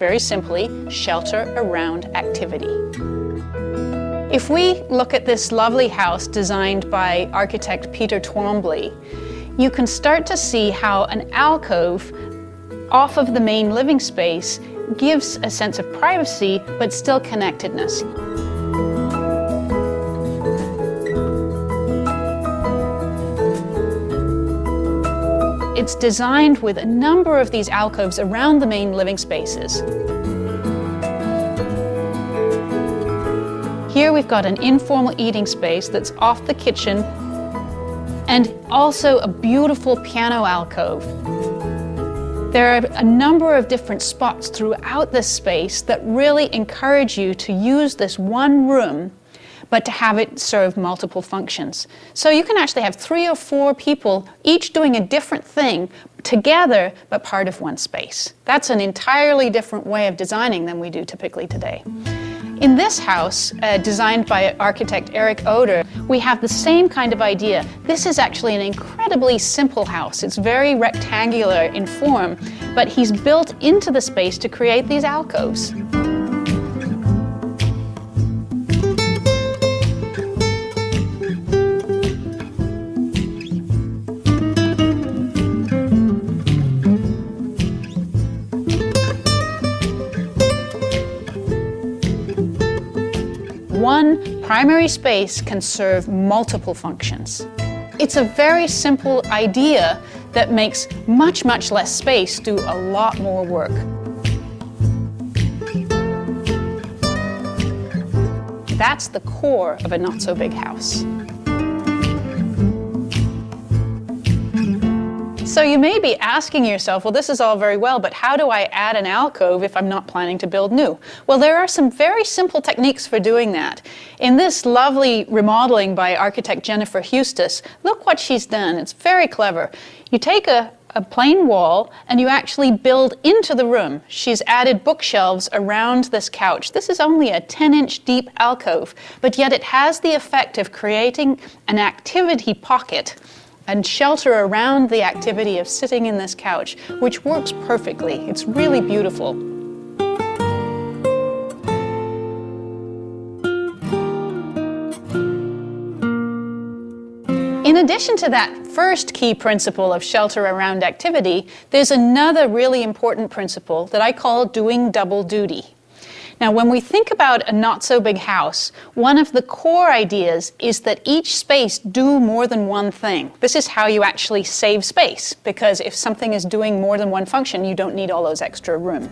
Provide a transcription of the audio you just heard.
very simply, shelter around activity. If we look at this lovely house designed by architect Peter Twombly, you can start to see how an alcove off of the main living space gives a sense of privacy, but still connectedness. It's designed with a number of these alcoves around the main living spaces. Here we've got an informal eating space that's off the kitchen, and also a beautiful piano alcove. There are a number of different spots throughout this space that really encourage you to use this one room, but to have it serve multiple functions. So you can actually have 3 or 4 people, each doing a different thing together, but part of one space. That's an entirely different way of designing than we do typically today. In this house, designed by architect Eric Oder, we have the same kind of idea. This is actually an incredibly simple house. It's very rectangular in form, but he's built into the space to create these alcoves. One primary space can serve multiple functions. It's a very simple idea that makes much, much less space do a lot more work. That's the core of a not-so-big house. So you may be asking yourself, well, this is all very well, but how do I add an alcove if I'm not planning to build new? Well, there are some very simple techniques for doing that. In this lovely remodeling by architect Jennifer Hustis, look what she's done. It's very clever. You take a plain wall and you actually build into the room. She's added bookshelves around this couch. This is only a 10-inch deep alcove, but yet it has the effect of creating an activity pocket and shelter around the activity of sitting in this couch, which works perfectly. It's really beautiful. In addition to that first key principle of shelter around activity, there's another really important principle that I call doing double duty. Now, when we think about a not-so-big house, one of the core ideas is that each space do more than one thing. This is how you actually save space, because if something is doing more than one function, you don't need all those extra rooms.